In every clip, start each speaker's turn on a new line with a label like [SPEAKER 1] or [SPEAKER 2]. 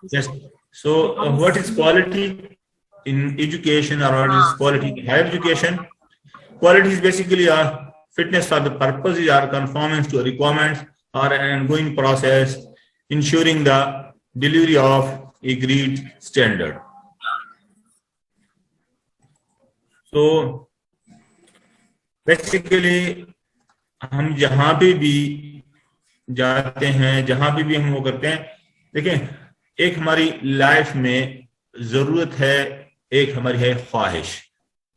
[SPEAKER 1] Yes. So, what is quality in education, or what is quality in higher education? Quality is basically a fitness for the purposes or conformance to requirements or an ongoing process, ensuring the delivery of agreed standard. So, basically, हम जहां पे भी जाते हैं, जहां पे भी हम वो करते हैं, देखें, एक हमारी लाइफ में जरूरत है, एक हमारी है ख्वाहिश.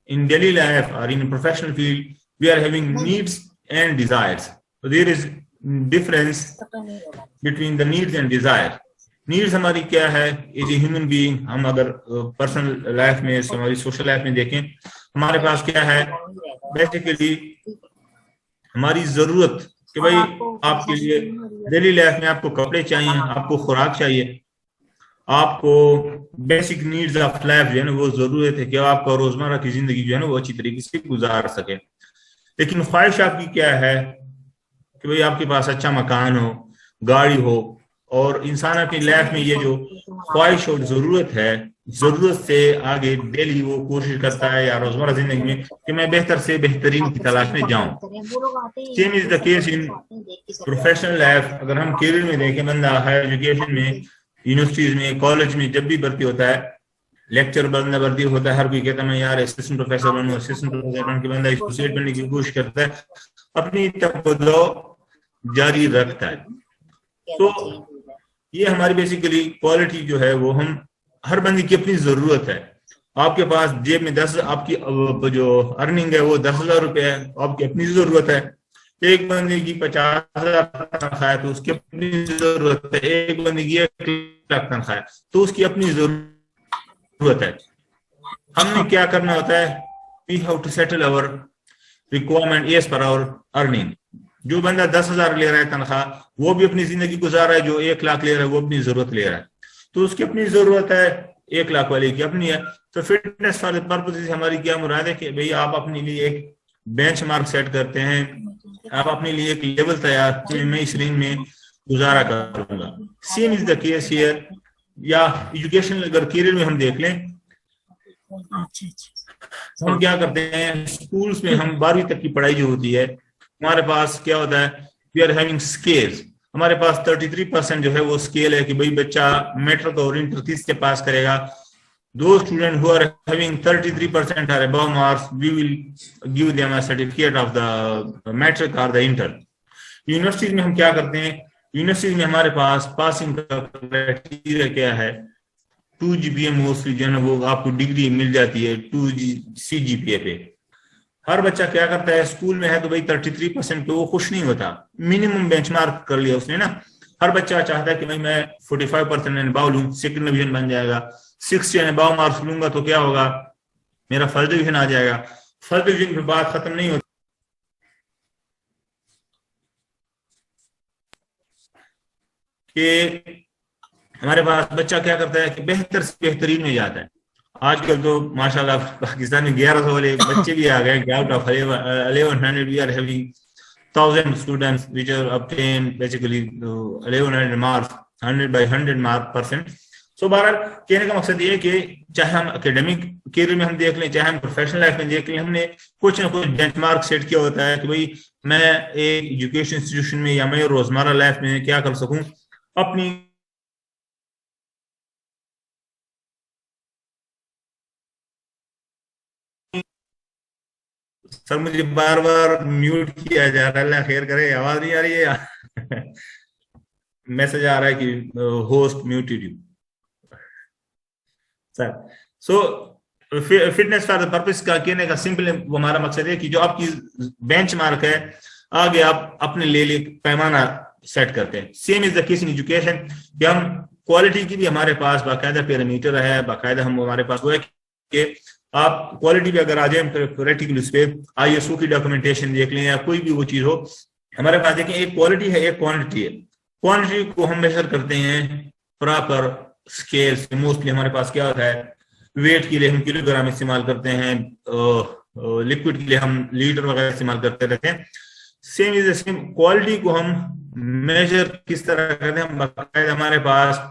[SPEAKER 1] In daily life or in professional field, we are having needs and desires. So there is difference between the needs and desire. Needs हमारी क्या है एज ए ह्यूमन बीइंग. हम अगर पर्सनल लाइफ में, हमारी सोशल लाइफ में देखें, हमारे पास क्या है बेसिकली हमारी जरूरत कि भाई आपके लिए डेली लाइफ में आपको कपड़े चाहिए, आपको खुराक चाहिए, आपको बेसिक नीड्स ऑफ लाइफ जो है ना वो जरूरत है कि आपका रोजमर्रा की जिंदगी जो है ना वो अच्छी तरीके से गुजार सके. लेकिन ख्वाहिश आपकी क्या है कि भाई आपके पास अच्छा मकान हो, गाड़ी हो, और इंसान अपनी लाइफ में ये जो ख्वाहिश और जरूरत है, जरूरत से आगे डेली वो कोशिश करता है या रोजमर्रा जिंदगी में कि मैं बेहतर से बेहतरीन की तलाश में जाऊं. Same is the case in professional life. अगर हम करियर में देखें, बंदा हायर एजुकेशन में, यूनिवर्सिटीज में, कॉलेज में जब भी भर्ती होता है, लेक्चर बंदा भर्ती होता है, हर कोई कहता है मैं यार असिस्टेंट प्रोफेसर बनूं, असिस्टेंट प्रोफेसर बन के बंदा एसोसिएट बनने की कोशिश करता है, अपनी तवज्जो जारी रखता है. तो ये हमारी बेसिकली क्वालिटी जो है वो हम हर बंदे की अपनी जरूरत है. आपके पास जेब में 10, आपकी जो अर्निंग है वो 10,000 रुपए है, आपकी अपनी जरूरत है. एक बंदे की 50,000 तनख्वाह है तो उसकी अपनी जरूरत है. एक बंदे की 1,00,000 तनख्वाह है तो उसकी अपनी जरूरत है. हमने क्या करना होता है, we have to settle our requirement as per our earning. जो बंदा 10,000 ले रहा है तनख्वाह, वो भी अपनी जिंदगी गुजार रहा है. जो 1,00,000 ले रहा है वो अपनी जरूरत ले रहा है. तो उसकी अपनी जरूरत है, 1,00,000 वाले की अपनी है. तो फिटनेस फॉर द पर्पस से हमारी क्या मुराद है कि भाई आप अपने लिए एक बेंच मार्क सेट करते हैं, आप अपने लिए एक लेवल तैयार कि मैं इस रेंज में गुजारा करूंगा. Same is the case here. या एजुकेशन अगर करियर में हम देख लें, हम क्या करते हैं, स्कूल्स में हम 12वीं तक की पढ़ाई जो होती है, हमारे पास क्या होता है, वी आर हैविंग स्केल्स. हमारे पास 33% जो है वो स्केल है कि भाई बच्चा मैट्रिक और इंटर 30 से पास करेगा. दो student who are having 33% or above marks, we will give them a certificate of the matric और द इंटर. यूनिवर्सिटीज में हम क्या करते हैं, यूनिवर्सिटीज में हमारे पास पासिंग का क्राइटेरिया क्या है, 2 GPA मोस्टली जो है ना वो आपको डिग्री मिल जाती है 2 CGPA पे. हर बच्चा क्या करता है, स्कूल में है तो भाई 33% पे वो खुश नहीं होता, मिनिमम बेंचमार्क कर लिया उसने ना. हर बच्चा चाहता है कि भाई मैं 45% एंड अबव लूं, सेकंड डिवीजन बन जाएगा. 60 एंड अबव मार्क्स लूंगा तो क्या होगा, मेरा फर्स्ट डिवीजन आ जाएगा. फर्स्ट डिवीजन पे बात खत्म नहीं होती कि हमारे पास बच्चा क्या करता है कि बेहतर से बेहतरीन में जाता है. आजकल तो माशाल्लाह पाकिस्तान में 1100 वाले बच्चे भी आ गए. Out of 1100 we are having 1000 students which are obtain basically 1100 marks, 100 by 100 mark percent. So बहरहाल कहने का मकसद ये है कि चाहे हम एकेडमिक करियर में हम देख लें, चाहे हम प्रोफेशनल लाइफ में देख लें, हमने कुछ ना कुछ बेंचमार्क सेट किया होता है कि भाई मैं एक एजुकेशन इंस्टीट्यूशन में या मैं रोजमर्रा लाइफ में क्या कर सकूं, अपनी सर मुझे बार बार म्यूट किया जा रहा है, अल्लाह खैर करे. आवाज नहीं आ रही है? मैसेज आ रहा है कि host muted you sir. So fitness for the purpose का कहने का सिंपल हमारा मकसद है कि जो आपकी बेंच मार्क है, आगे आप अपने लिए पैमाना सेट करते हैं. Same is the case in education कि हम क्वालिटी की भी हमारे पास बाकायदा पैरामीटर है, बाकायदा हम हमारे पास वो है कि आप क्वालिटी भी अगर आ जाए प्रैक्टिकल उस पे ISO की डॉक्यूमेंटेशन देख लें या कोई भी वो चीज हो, हमारे पास देखें एक क्वालिटी है, एक क्वांटिटी है. क्वांटिटी को हम मेजर करते हैं प्रॉपर स्केल से. मोस्टली हमारे पास क्या होता है, वेट के लिए हम किलोग्राम इस्तेमाल करते हैं, लिक्विड के लिए हम लीटर वगैरह इस्तेमाल करते रहते हैं. Same is the same, quality को हम मेजर किस तरह करते हैं, बाकायदा हमारे पास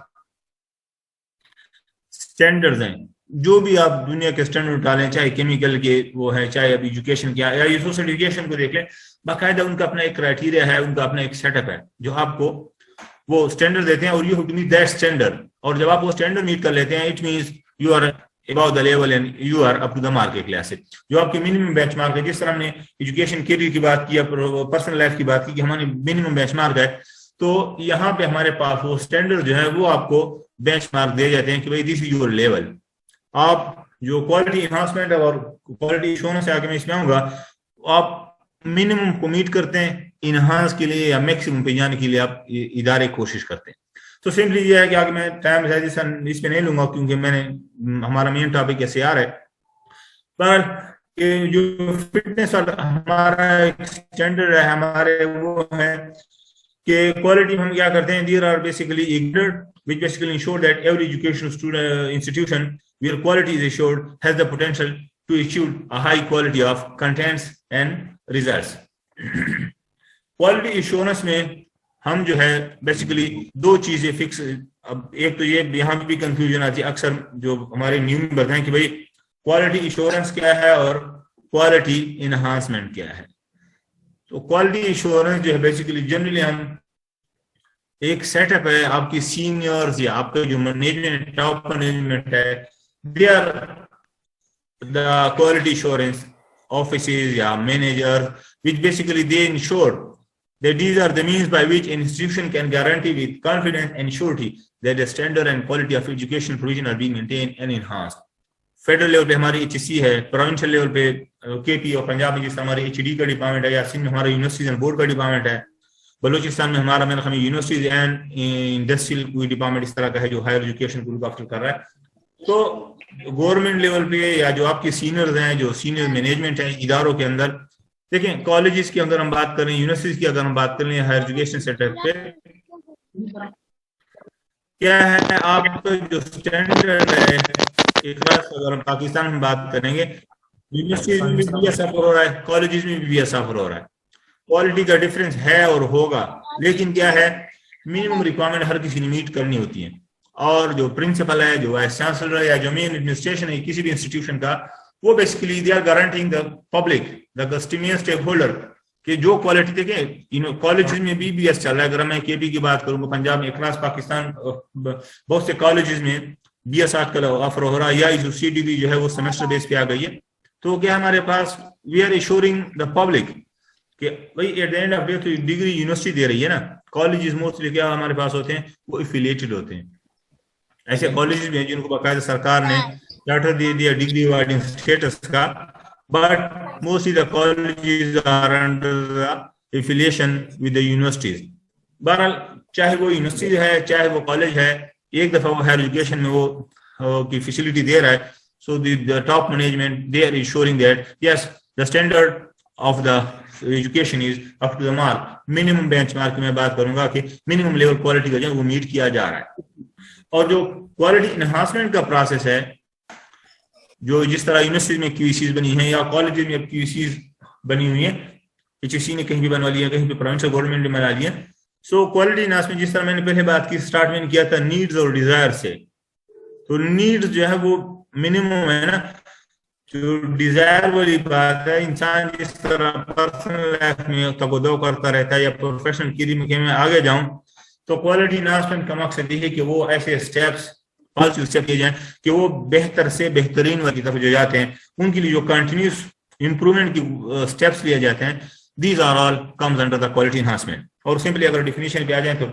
[SPEAKER 1] स्टैंडर्ड्स हैं, जो भी आप दुनिया के स्टैंडर्ड उठा लें, चाहे केमिकल के वो है, चाहे अब एजुकेशन क्या या ये सोशल एजुकेशन को देख लें, बाकायदा उनका अपना एक क्राइटेरिया है, उनका अपना एक सेटअप है जो आपको वो स्टैंडर्ड देते हैं, और you have to meet that standard. और जब आप वो स्टैंडर्ड मीट कर लेते हैं, it means you are about the level and you are up to the mark एक लिहाज से। जो आपकी मिनिमम बेंचमार्क है, जिस तरह हमने एजुकेशन करियर की बात की या पर्सनल लाइफ की बात की कि हमारी मिनिमम बेंचमार्क है, तो यहाँ पे हमारे पास वो स्टैंडर्ड जो है वो आपको बेंचमार्क दे जाते हैं कि भाई दिस इज योर लेवल। आप जो क्वालिटी इन्हांसमेंट और क्वालिटी एश्योरेंस से आगे मैं इसमें आऊंगा, आप मिनिमम को मीट करते हैं, इनहांस के लिए या मैक्सिमम पे जाने के लिए आप इदारे कोशिश करते हैं। तो सिंपली ये है कि आगे मैं टाइम इस पे नहीं लूंगा क्योंकि मैंने हमारा मेन टॉपिक ऐसे आ रहा है, पर जो फिटनेस हमारा एक स्टैंडर्ड है हमारे, वो है कि क्वालिटी हम क्या करते हैं, there are basically standard which basically ensure that every educational student institution where quality is assured has the potential to achieve a high quality of contents and results. Quality assurance में हम जो है basically दो चीजें fix, अब एक तो ये यहाँ भी कंफ्यूजन आती है अक्सर जो हमारे न्यू मेंबर हैं कि भाई क्वालिटी एश्योरेंस क्या है और क्वालिटी इनहांसमेंट क्या है। तो क्वालिटी एश्योरेंस जो है बेसिकली जनरली हम एक सेटअप है, आपकी सीनियर्स या आपका जो मैनेजमेंट टॉप मैनेजमेंट है, they are the quality assurance offices या manager which basically they ensure that these are the means by which an institution can guarantee with confidence and surety that the standard and quality of education provision are being maintained and enhanced. Federal level पे हमारी HEC है, provincial level पे KP और पंजाब में जिस हमारी HD का department है, या सिंध में हमारा यूनिवर्सिटीज एंड बोर्ड का डिपार्टमेंट है, बलूचिस्तान में हमारा मेरा ख्याल यूनिवर्सिटीज एंड इंडस्ट्रियल कोई डिपार्टमेंट इस तरह का है जो हायर एजुकेशन को लुक आफ्टर कर रहा है। तो गवर्नमेंट लेवल पे या जो आपके सीनियर्स हैं, जो सीनियर मैनेजमेंट है इदारों के अंदर, देखें कॉलेजेस की अगर हम बात करें, यूनिवर्सिटीज की अगर हम बात करें, हायर एजुकेशन सेटअप पे क्या है, आपका जो स्टैंडर्ड है, अगर हम पाकिस्तान में बात करेंगे, यूनिवर्सिटीज में भी सफर हो रहा है, कॉलेजेस में भी सफर हो रहा है, क्वालिटी का डिफरेंस है और होगा, लेकिन क्या है मिनिमम रिक्वायरमेंट हर किसी ने मीट करनी होती है। और जो प्रिंसिपल है, जो वाइस चांसलर है, या जो मेन एडमिनिस्ट्रेशन है किसी भी इंस्टीट्यूशन का, वो basically they are guaranteeing the public, the customer stakeholder, कि जो क्वालिटी देखें। कॉलेजेस में BBS चल रहा है, अगर मैं KB की बात करूंगा, पंजाब में अक्रॉस पाकिस्तान बहुत से कॉलेजेस में BS आजकल ऑफर हो रहा है, या जो CDB जो है वो सेमेस्टर बेस पे आ गई है। तो क्या हमारे पास we are assuring the public कि भाई at the end of day तो डिग्री यूनिवर्सिटी दे रही है ना। कॉलेजेस मोस्टली क्या हमारे पास होते हैं, वो एफिलिएटेड होते हैं। ऐसे कॉलेजेस भी हैं जिनको बाकायदा सरकार ने चार्टर दे दिया डिग्री अवार्डिंग स्टेटस का, but mostly the colleges are under the affiliation with the universities. बहरहाल चाहे वो यूनिवर्सिटी है चाहे वो कॉलेज है, एक दफा वो हायर एजुकेशन में वो की फैसिलिटी दे रहा है, so the top management they are ensuring that yes the standard of the education is up to the mark. Minimum benchmark की मैं बात करूंगा कि मिनिमम लेवल क्वालिटी का जो वो मीट किया जा रहा है। और जो क्वालिटी इनहांसमेंट का प्रोसेस है, जो जिस तरह यूनिवर्सिटी में QECs बनी है या कॉलेज में अब QECs बनी हुई है, HEC ने कहीं भी बनवा लिया, कहीं पे प्रोविंशियल गवर्नमेंट ने बना लिया। सो क्वालिटी इनहांसमेंट जिस तरह मैंने पहले बात की, स्टार्ट में किया था नीड्स और डिजायर से। तो नीड्स जो है वो मिनिमम है ना, जो डिजायर वाली बात है, इंसान जिस तरह पर्सनल लाइफ में तगदो करता रहता है या प्रोफेशनल करियर में आगे जाऊं, तो क्वालिटी इनहांसमेंट का मकसद ये है कि वो ऐसे स्टेप्स पॉजिटिव स्टेप किए जाएं कि वो बेहतर से बेहतरीन वाली तरफ जो जाते हैं, उनके लिए जो कंटिन्यूस इंप्रूवमेंट की स्टेप्स लिए जाते हैं, these are all comes under the quality enhancement. और सिंपली अगर डिफिनेशन पे आ जाए तो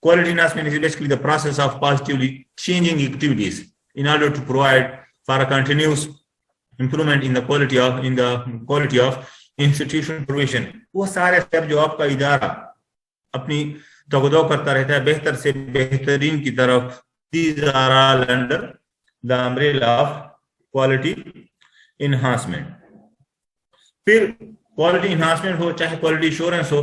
[SPEAKER 1] quality enhancement is basically the process of positively changing activities in order to provide for a continuous improvement in the quality of institution provision। वो सारे step जो आपका इदारा अपनी तगदो करता रहता है बेहतर से बेहतरीन की तरफ, these are all under the umbrella of quality enhancement। फिर क्वालिटी इनहांसमेंट हो चाहे क्वालिटी एश्योरेंस हो,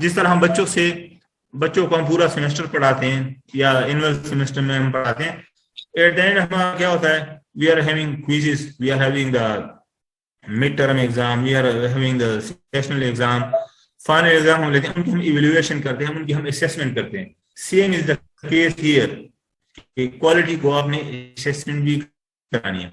[SPEAKER 1] जिस तरह हम बच्चों को हम पूरा सेमेस्टर पढ़ाते हैं या एनुअल सेमेस्टर में हम पढ़ाते हैं, एट द एंड हमारा क्या होता है, we are having quizzes, we are having the midterm exam, we are having the sessional exam, final exam हम लेते हैं, उनकी हम evaluation करते हैं, उनकी हम assessment करते हैं। Same is the case here। कि क्वालिटी को आपने असेसमेंट भी करानी है।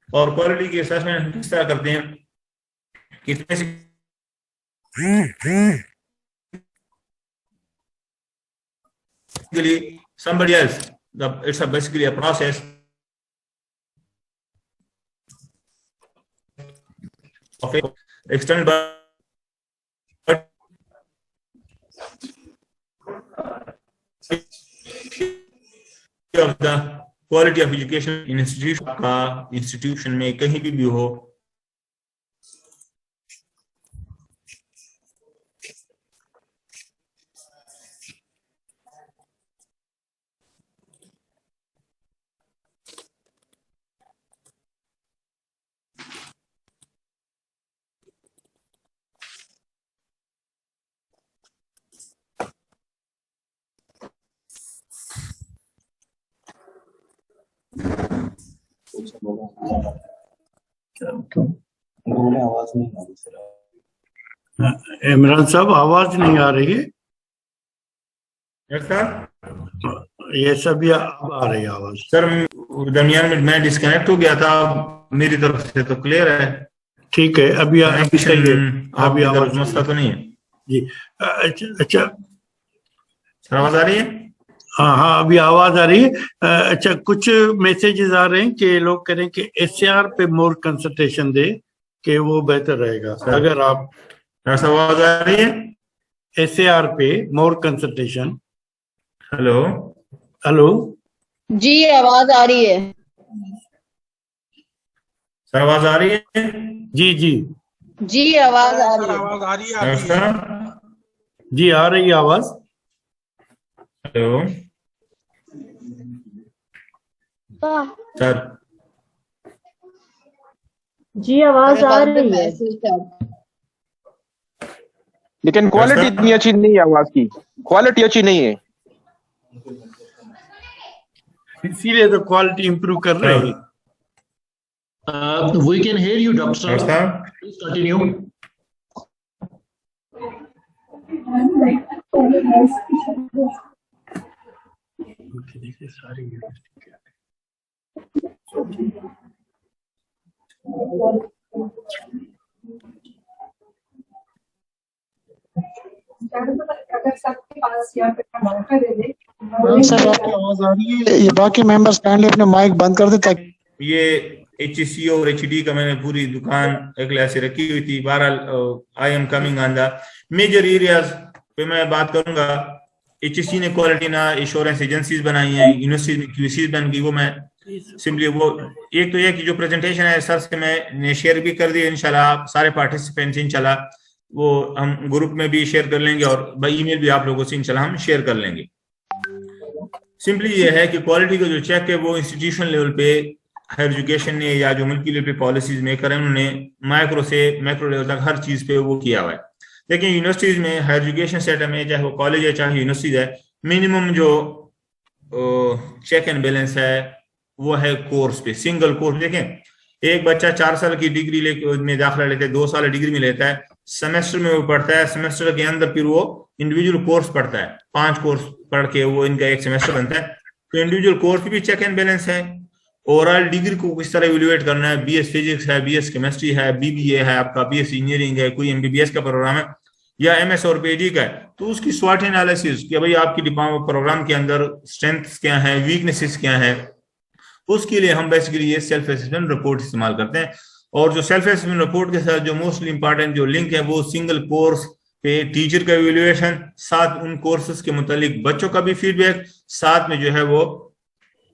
[SPEAKER 1] और क्वालिटी की असेसमेंट किस तरह करते हैं, कितने से somebody else, it's basically a process of external of the quality of education in institution में कहीं भी हो,
[SPEAKER 2] इमरान साहब आवाज नहीं आ रही है।
[SPEAKER 1] सर
[SPEAKER 2] ये सब या अब आ रही है आवाज।
[SPEAKER 1] सर दरमियान में मैं डिस्कनेक्ट हो गया था, मेरी तरफ से तो क्लियर है।
[SPEAKER 2] ठीक है, अभी सही है, अभी आवाज
[SPEAKER 1] मसला तो नहीं है
[SPEAKER 2] जी। अच्छा
[SPEAKER 1] सर, आवाज आ रही है?
[SPEAKER 2] हाँ अभी आवाज आ रही है। अच्छा, कुछ मैसेजेस आ रहे हैं कि लोग कह रहे हैं कि एसएआर पे मोर कंसंट्रेशन दे, कि वो बेहतर रहेगा। अगर आप
[SPEAKER 1] आवाज आ रही है?
[SPEAKER 2] एसएआर पे मोर कंसंट्रेशन।
[SPEAKER 1] हेलो
[SPEAKER 2] हेलो
[SPEAKER 3] जी, आवाज आ रही है
[SPEAKER 1] सर, आवाज आ रही है?
[SPEAKER 2] जी जी
[SPEAKER 3] जी, आवाज आ रही है।
[SPEAKER 4] आवाज आ रही है
[SPEAKER 2] जी, आ रही है आवाज।
[SPEAKER 1] हेलो सर
[SPEAKER 5] जी, आवाज आ रही है,
[SPEAKER 4] लेकिन क्वालिटी इतनी अच्छी नहीं है, आवाज की क्वालिटी अच्छी नहीं है,
[SPEAKER 2] इसीलिए तो क्वालिटी इंप्रूव कर रहे हैं।
[SPEAKER 6] We can hear you, Dr. Sir. Please continue.
[SPEAKER 5] अगर सबके पास या फिर मौका दे दे।
[SPEAKER 4] सर आपकी आवाज आ रही है, ये बाकी मेंबर्स काइंडली अपने माइक बंद कर दे ताकि
[SPEAKER 1] ये HEC और HD का मैंने पूरी दुकान एक ऐसे रखी हुई थी। बहरहाल I am coming on the major areas पे मैं बात करूंगा। HEC ने क्वालिटी ना एश्योरेंस एजेंसीज बनाई हैं, यूनिवर्सिटी में QCs बन गई। वो मैं सिंपली वो एक तो ये कि जो प्रेजेंटेशन है सर से मैंने शेयर भी कर दी, इंशाल्लाह सारे पार्टिसिपेंट्स इंशाल्लाह वो हम ग्रुप में भी शेयर कर लेंगे और बाई ईमेल भी आप लोगों से इंशाल्लाह हम शेयर कर लेंगे। सिंपली ये है कि क्वालिटी का जो चेक है वो इंस्टीट्यूशन लेवल पे हायर एजुकेशन ने या जो मुल्की लेवल पे पॉलिसीज मेकर है उन्होंने माइक्रो से मैक्रो लेवल तक हर चीज पे वो किया हुआ है। लेकिन यूनिवर्सिटीज में हायर एजुकेशन सेटअप में, चाहे वो कॉलेज है चाहे यूनिवर्सिटीज है, मिनिमम जो चेक एंड बैलेंस है वो है कोर्स पे, सिंगल कोर्स। देखें, एक बच्चा 4 साल की डिग्री में दाखिला लेता है, 2 साल डिग्री में लेता है, सेमेस्टर में वो पढ़ता है, सेमेस्टर के अंदर फिर वो इंडिविजुअल कोर्स पढ़ता है, 5 कोर्स पढ़ के वो इनका एक सेमेस्टर बनता है। तो इंडिविजुअल कोर्स भी चेक एंड बैलेंस है। ओवरऑल डिग्री को किस तरह इवेल्युएट करना है, BS फिजिक्स है, BS केमिस्ट्री है, BBA है आपका, BS इंजीनियरिंग है, कोई MBBS का प्रोग्राम है या MS और PhD का है, तो उसकी स्वॉट एनालिसिस कि भाई आपकी प्रोग्राम के अंदर स्ट्रेंथ्स क्या है, वीकनेसेस क्या है, उसके लिए हम बेसिकली ये सेल्फ असेसमेंट रिपोर्ट इस्तेमाल करते हैं। और जो सेल्फ असेसमेंट रिपोर्ट के साथ जो मोस्टली इंपॉर्टेंट जो लिंक है वो सिंगल कोर्स पे टीचर का इवेल्युएशन, साथ उन कोर्सेज के मुतालिक बच्चों का भी फीडबैक, साथ में जो है वो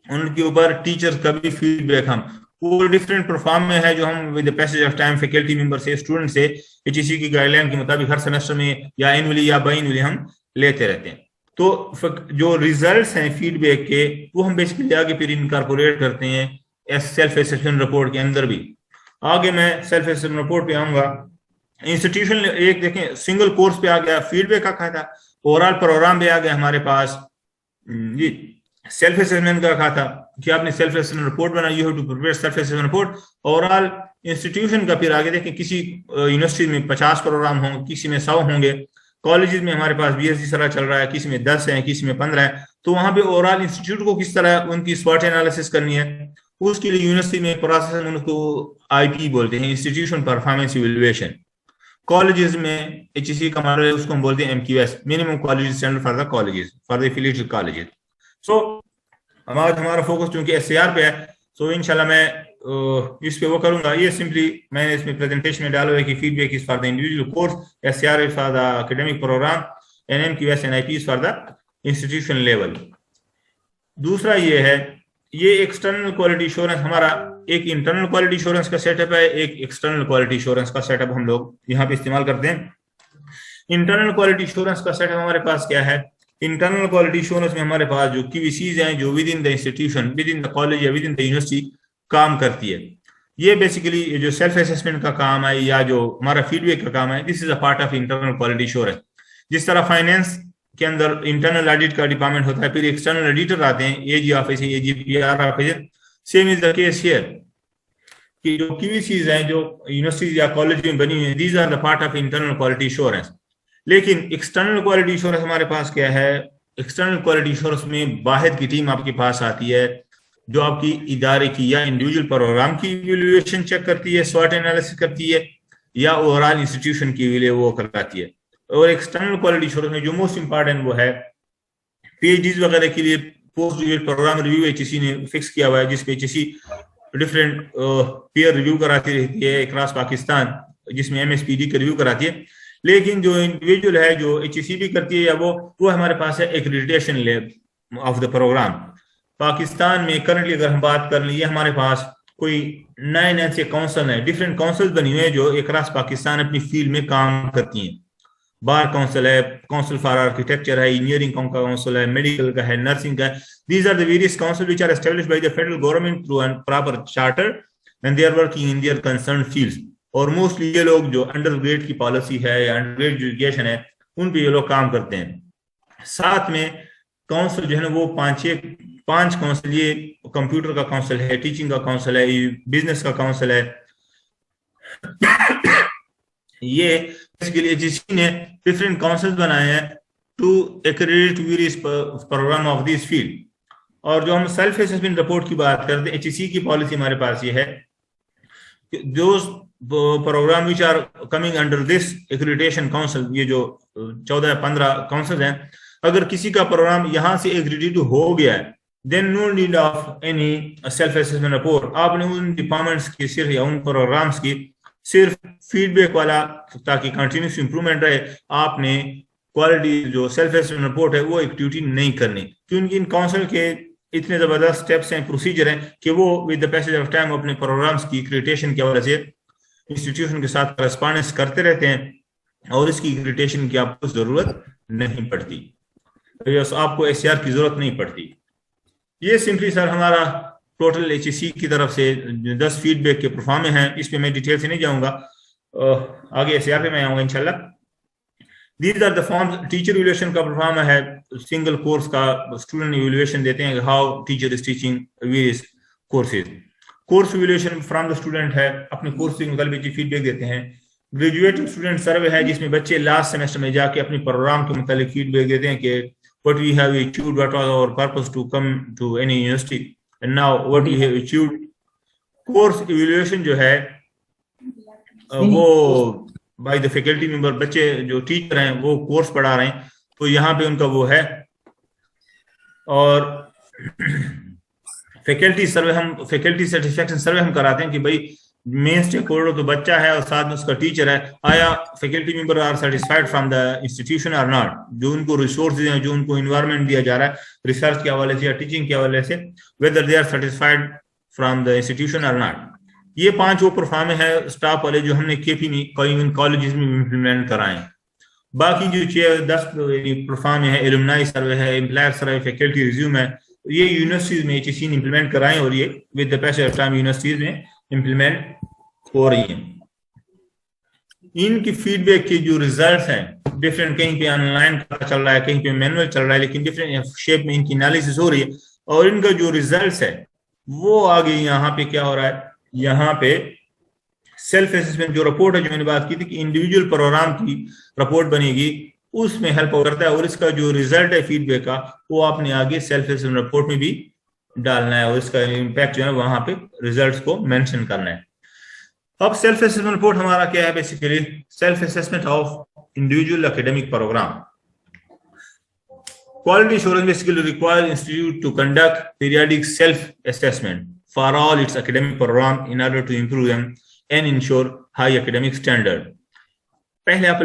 [SPEAKER 1] उनके ऊपर टीचर्स का भी फीडबैक हम वो डिफरेंट प्लेटफॉर्म में है जो हम with the passage of time faculty member से, स्टूडेंट से HEC की गाइडलाइन के मुताबिक हर सेमेस्टर में या एनुअली या बाई एनुअली हम लेते रहते हैं। तो जो रिजल्ट्स हैं फीडबैक के वो हम बेसिकली आगे फिर इनकॉर्पोरेट करते हैं सेल्फ असेसमेंट रिपोर्ट के अंदर भी। आगे मैं सेल्फ असेसमेंट रिपोर्ट पे आऊंगा। इंस्टीट्यूशन एक देखें, सिंगल कोर्स पे आ गया, फीडबैक का खाता, ओवरऑल प्रोग्राम पे आ गया हमारे पास जी, सेल्फ असेसमेंट का खाता कि आपने सेल्फ असेसमेंट रिपोर्ट बनाई, you have to prepare self assessment report. Overall institution का फिर आगे देखें, किसी यूनिवर्सिटी में 50 प्रोग्राम होंगे, किसी में 100 होंगे। कॉलेजेस में हमारे पास BSc सारा चल रहा है, किसी में 10 है, किसी में 15 है। तो वहां पे ओवरऑल इंस्टीट्यूट को किस तरह उनकी स्वॉट एनालिसिस करनी है, उसके लिए यूनिवर्सिटी में प्रोसेस उनको IP बोलते हैं, इंस्टीट्यूशन परफॉर्मेंस इवैल्यूएशन। कॉलेजेस में HEC का मॉडल है, उसको हम बोलते हैं MQS, minimum quality standard for the colleges, for the affiliated colleges. So हमारा फोकस चूंकि SAR पे है, सो इंशाल्लाह मैं इस पे वो करूंगा। ये सिंपली मैंने इसमें प्रेजेंटेशन में डाला हुआ है कि feedback is for the individual course, SAR is for the academic program, and MQS and IP is for the institution level. दूसरा ये है, ये एक्सटर्नल क्वालिटी एश्योरेंस, हमारा एक इंटरनल क्वालिटी एश्योरेंस का सेटअप है, एक एक्सटर्नल क्वालिटी एश्योरेंस का सेटअप हम लोग यहाँ पे इस्तेमाल करते हैं। इंटरनल क्वालिटी एश्योरेंस का सेटअप हमारे पास क्या है? इंटरनल क्वालिटी एश्योरेंस में हमारे पास जो QVCs हैं, जो with in the institution, with in the college या विद इन द यूनिवर्सिटी काम करती है। ये बेसिकली जो सेल्फ असेसमेंट का काम है या जो हमारा फीडबैक का काम है, this is a part of internal quality assurance. जिस तरह फाइनेंस के अंदर इंटरनल ऑडिट का डिपार्टमेंट होता है, फिर एक्सटर्नल ऑडिटर आते हैं, AG ऑफिस है, AGPR office, same is the case here कि जो QVCs हैं जो यूनिवर्सिटीज या कॉलेज में बनी हुई हैं, these are the part of internal quality assurance. लेकिन एक्सटर्नल क्वालिटी एश्योरेंस हमारे पास क्या है? एक्सटर्नल क्वालिटी एश्योरेंस में बाहर की टीम आपके पास आती है, जो आपकी इदारे की या इंडिविजुअल प्रोग्राम की इवैल्यूएशन चेक करती है, स्वॉट एनालिसिस करती है, या ओवरऑल इंस्टीट्यूशन की वो कराती है। और एक्सटर्नल क्वालिटी एश्योरेंस में जो मोस्ट इंपॉर्टेंट वो है, PhDs वगैरह के लिए post graduate program review HEC ने फिक्स किया हुआ है, जिसपे HEC डिफरेंट पीयर रिव्यू कराती रहती है अक्रॉस पाकिस्तान, जिसमें MSPD का रिव्यू कराती है। लेकिन जो इंडिविजुअल है, जो HEC भी करती है, या वो हमारे पास है accreditation lab of the program. Pakistan में करंटली अगर हम बात कर लीजिए, हमारे पास कोई 9 ऐसे काउंसिल है, डिफरेंट काउंसिल बनी हुई है जो अक्रॉस पाकिस्तान अपनी फील्ड में काम करती हैं। बार काउंसिल है, काउंसिल फॉर आर्किटेक्चर है, इंजीनियरिंग का काउंसिल है, मेडिकल का है, नर्सिंग का है। These are the various council which are established by the federal government through an proper charter and they are working in their concern fields. और mostly ये लोग जो अंडर ग्रेड की पॉलिसी है या अंडर ग्रेड एजुकेशन है, उन पे ये लोग काम करते हैं। साथ में काउंसिल जो है ना, वो 5 काउंसिल, ये कंप्यूटर का काउंसिल है, टीचिंग का काउंसिल है, बिजनेस का काउंसिल है। ये इसके लिए HEC ने डिफरेंट काउंसिल्स बनाए हैं to accredit various program of this field. और जो हम सेल्फ असेसमेंट रिपोर्ट की बात करते हैं, HEC की पॉलिसी हमारे पास ये है कि जो program which are coming under this accreditation council, ये जो 14-15 काउंसिल हैं, अगर किसी का प्रोग्राम यहाँ से एक्रेडिट हो गया है, then no need of any self assessment report. आपने उन डिपार्टमेंट्स की सिर्फ या उन प्रोग्राम्स की सिर्फ फीडबैक वाला, ताकि कंटिन्यूस इंप्रूवमेंट रहे, आपने क्वालिटी जो सेल्फ असेसमेंट रिपोर्ट है वो एक्टिविटी नहीं करनी, क्योंकि इन काउंसिल के इतने जबरदस्त स्टेप्स हैं, प्रोसीजर हैं कि वो with the passage of time अपने प्रोग्राम्स की एक्रेडिटेशन की वजह से इंस्टीट्यूशन के साथ करस्पॉन्डेंस करते रहते हैं और इसकी एक्रेडिटेशन की आपको जरूरत नहीं पड़ती, आपको SAR की जरूरत नहीं पड़ती। ये सिंपली सर हमारा टोटल HEC की तरफ से 10 फीडबैक के परफॉर्म हैं, इस पे मैं डिटेल से नहीं जाऊंगा, आगे SAR पे मैं आऊंगा इंशाल्लाह। These are the forms. Teacher evaluation का परफॉर्म है, सिंगल कोर्स का स्टूडेंट इवैल्यूएशन देते हैं, how teacher is teaching various courses. Course evaluation from the student है, अपने कोर्स के मुताबिक फीडबैक देते हैं। ग्रेजुएट स्टूडेंट सर्वे है, जिसमें बच्चे लास्ट सेमेस्टर में जाके अपनी प्रोग्राम के मुताबिक फीडबैक देते हैं कि what we have achieved, what was our purpose to come to any university, and now what we have achieved. Course evaluation जो है वो by the faculty member, बच्चे जो टीचर हैं वो कोर्स पढ़ा रहे हैं, तो यहाँ पे उनका वो है। और फैकल्टी सर्वे, हम फैकल्टी सेटिस्फेक्शन सर्वे हम कराते हैं कि भाई मेन स्टेक होल्डर तो बच्चा है और साथ में उसका टीचर है, आया faculty member are satisfied from the institution और नॉट। जो उनको रिसोर्सेज हैं, जो उनको इन्वायरमेंट दिया जा रहा है रिसर्च के हवाले से या टीचिंग के हवाले से, whether they are satisfied from the institution और नॉट। ये 5 वो परफॉर्म है स्टाफ वाले जो हमने KP में कई कॉलेजेस में इम्प्लीमेंट कराए। बाकी जो 10 परफॉर्म है, एलुमनाई सर्वे है, एम्प्लॉयर सर्वे, फैकल्टी रिज्यूम है, ये यूनिवर्सिटीज में HEC ने इम्प्लीमेंट कराए और ये with the passage of time universities में इम्प्लीमेंट हो रही है। इनकी फीडबैक के जो रिजल्ट्स हैं डिफरेंट, कहीं पे ऑनलाइन चल रहा है, कहीं पे मैनुअल चल रहा है, लेकिन डिफरेंट शेप में इनकी एनालिसिस हो रही है और इनका जो रिजल्ट्स है वो आगे यहाँ पे क्या हो रहा है, यहाँ पे सेल्फ असेसमेंट जो रिपोर्ट है, जो मैंने बात की थी कि इंडिविजुअल प्रोग्राम की रिपोर्ट बनेगी, उसमें हेल्प करता है, और इसका जो रिजल्ट है फीडबैक का, वो आपने आगे सेल्फ असेसमेंट रिपोर्ट में भी डालना है, और इसका इम्पैक्ट जो है वहां पे रिजल्ट्स को मेंशन करना है। अब सेल्फ असेसमेंट रिपोर्ट हमारा क्या है? Basically self assessment of individual academic programme. Quality assurance basically requires institute to conduct periodic self-assessment for all its academic program in order to improve them and ensure high academic standard. पहले आप